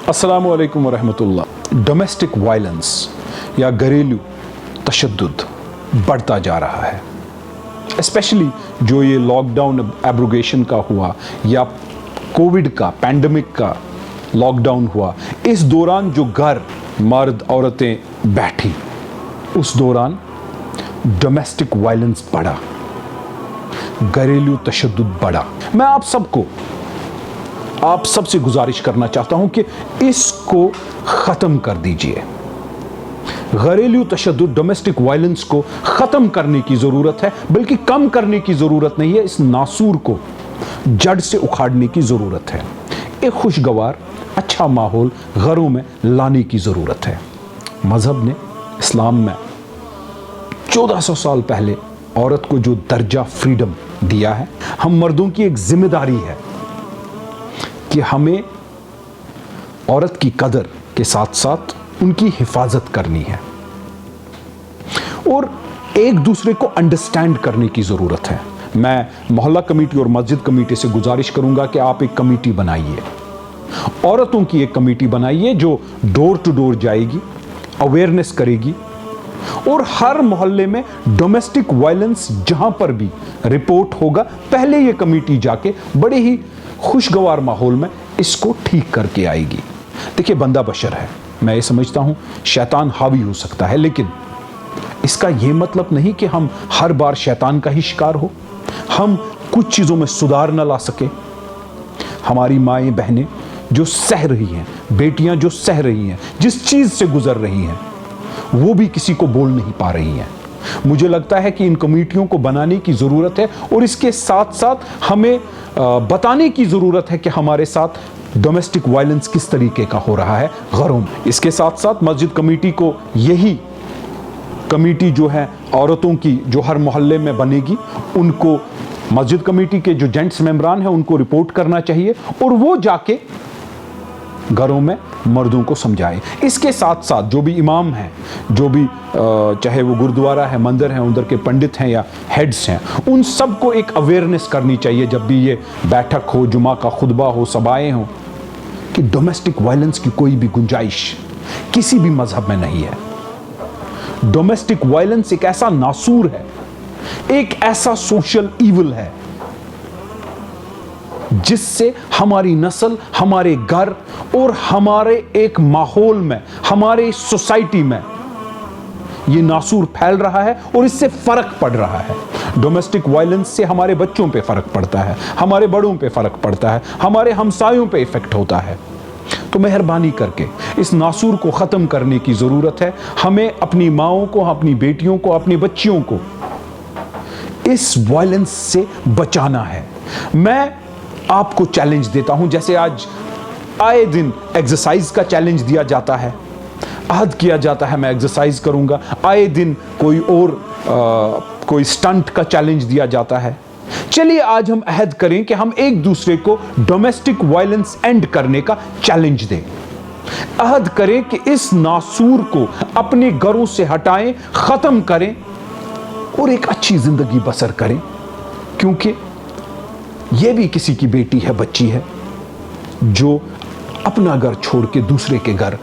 अस्सलामु अलैकुम वरहमतुल्लाह। Domestic violence या घरेलू तशद्दुद बढ़ता जा रहा है, स्पेशली जो ये लॉकडाउन एब्रोगेशन का हुआ या कोविड का पैंडमिक का लॉकडाउन हुआ, इस दौरान जो घर मर्द औरतें बैठी, उस दौरान डोमेस्टिक वायलेंस बढ़ा, घरेलू तशद्दुद बढ़ा। मैं आप सबसे गुजारिश करना चाहता हूं कि इसको ख़त्म कर दीजिए। घरेलू तशद्दुद, डोमेस्टिक वायलेंस को ख़त्म करने की ज़रूरत है, बल्कि कम करने की ज़रूरत नहीं है, इस नासूर को जड़ से उखाड़ने की ज़रूरत है। एक खुशगवार अच्छा माहौल घरों में लाने की ज़रूरत है। मज़हब ने, इस्लाम में 1400 साल पहले औरत को जो दर्जा फ्रीडम दिया है, हम मर्दों की एक जिम्मेदारी है कि हमें औरत की कदर के साथ साथ उनकी हिफाजत करनी है और एक दूसरे को अंडरस्टैंड करने की ज़रूरत है। मैं मोहल्ला कमेटी और मस्जिद कमेटी से गुजारिश करूंगा कि आप एक कमेटी बनाइए, औरतों की एक कमेटी बनाइए जो डोर टू डोर जाएगी, अवेयरनेस करेगी और हर मोहल्ले में डोमेस्टिक वायलेंस जहां पर भी रिपोर्ट होगा, पहले ये कमेटी जाके बड़े ही खुशगवार माहौल में इसको ठीक करके आएगी। देखिए, बंदा बशर है, मैं ये समझता हूं शैतान हावी हो सकता है, लेकिन इसका ये मतलब नहीं कि हम हर बार शैतान का ही शिकार हो, हम कुछ चीज़ों में सुधार न ला सके। हमारी माएँ बहनें जो सह रही हैं, बेटियां जो सह रही हैं, जिस चीज़ से गुजर रही हैं, वो भी किसी को बोल नहीं पा रही हैं। मुझे लगता है कि इन कमेटियों को बनाने की ज़रूरत है और इसके साथ साथ हमें बताने की ज़रूरत है कि हमारे साथ डोमेस्टिक वायलेंस किस तरीके का हो रहा है घरों में। इसके साथ साथ मस्जिद कमेटी को, यही कमेटी जो है औरतों की जो हर मोहल्ले में बनेगी, उनको मस्जिद कमेटी के जो जेंट्स मेंबरान हैं उनको रिपोर्ट करना चाहिए और वो जाके घरों में मर्दों को समझाए। इसके साथ साथ जो भी इमाम हैं, जो भी चाहे वो गुरुद्वारा है, मंदिर हैं, उधर के पंडित हैं या हेड्स हैं, उन सबको एक अवेयरनेस करनी चाहिए जब भी ये बैठक हो, जुमा का खुतबा हो, सभाएं हो, कि डोमेस्टिक वायलेंस की कोई भी गुंजाइश किसी भी मजहब में नहीं है। डोमेस्टिक वायलेंस एक ऐसा नासूर है, एक ऐसा सोशल ईविल है जिससे हमारी नस्ल, हमारे घर और हमारे एक माहौल में, हमारे सोसाइटी में ये नासूर फैल रहा है और इससे फर्क पड़ रहा है। डोमेस्टिक वायलेंस से हमारे बच्चों पे फर्क पड़ता है, हमारे बड़ों पे फर्क पड़ता है, हमारे हमसायों पे इफेक्ट होता है। तो मेहरबानी करके इस नासूर को ख़त्म करने की ज़रूरत है। हमें अपनी माओं को, अपनी बेटियों को, अपनी बच्चियों को इस वायलेंस से बचाना है। मैं आपको चैलेंज देता हूं, जैसे आज आए दिन एक्सरसाइज का चैलेंज दिया जाता है, अहद किया जाता है मैं एक्सरसाइज करूंगा, आए दिन कोई और कोई स्टंट का चैलेंज दिया जाता है। चलिए आज हम अहद करें कि हम एक दूसरे को डोमेस्टिक वायलेंस एंड करने का चैलेंज दें। अहद करें कि इस नासूर को अपने घरों से हटाएं, खत्म करें और एक अच्छी जिंदगी बसर करें, क्योंकि ये भी किसी की बेटी है, बच्ची है, जो अपना घर छोड़ के दूसरे के घर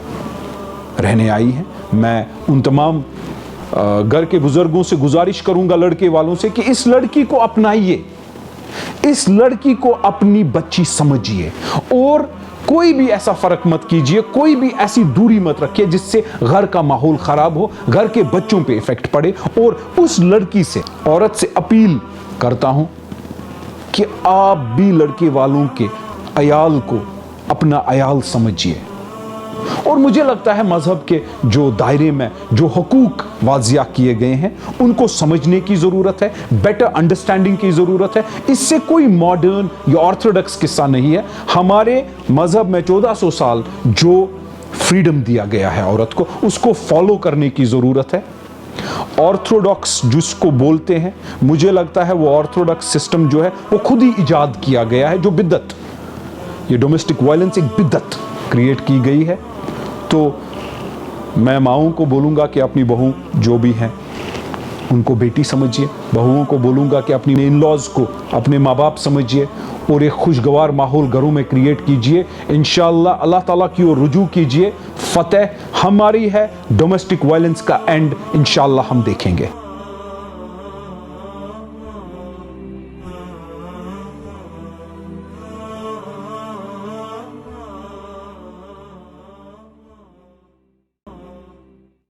रहने आई है। मैं उन तमाम घर के बुजुर्गों से गुजारिश करूंगा, लड़के वालों से, कि इस लड़की को अपनाइए, इस लड़की को अपनी बच्ची समझिए और कोई भी ऐसा फर्क मत कीजिए, कोई भी ऐसी दूरी मत रखिए जिससे घर का माहौल खराब हो, घर के बच्चों पे इफेक्ट पड़े। और उस लड़की से, औरत से अपील करता हूं कि आप भी लड़के वालों के अयाल को अपना अयाल समझिए। और मुझे लगता है मजहब के जो दायरे में जो हुकूक वाजिया किए गए हैं, उनको समझने की ज़रूरत है, बेटर अंडरस्टैंडिंग की ज़रूरत है। इससे कोई मॉडर्न या ऑर्थोडॉक्स किस्सा नहीं है। हमारे मजहब में 1400 साल जो फ्रीडम दिया गया है औरत को, उसको फॉलो करने की ज़रूरत है। ऑर्थोडॉक्स जिसको बोलते हैं, मुझे लगता है वो ऑर्थोडॉक्स सिस्टम जो है वो खुद ही इजाद किया गया है, जो बिद्दत, ये डोमेस्टिक वायलेंस एक बिद्दत क्रिएट की गई है। तो मैं माओं को बोलूँगा कि अपनी बहू जो भी हैं उनको बेटी समझिए, बहुओं को बोलूँगा कि अपनी इन लॉज को अपने माँ बाप समझिए اور ایک خوشگوار ماحول گھروں میں کریٹ کیجئے. انشاءاللہ اللہ تعالیٰ کی اور رجوع کیجئے. فتح ہماری ہے. ڈومیسٹک وائلنس کا اینڈ انشاءاللہ ہم دیکھیں گے.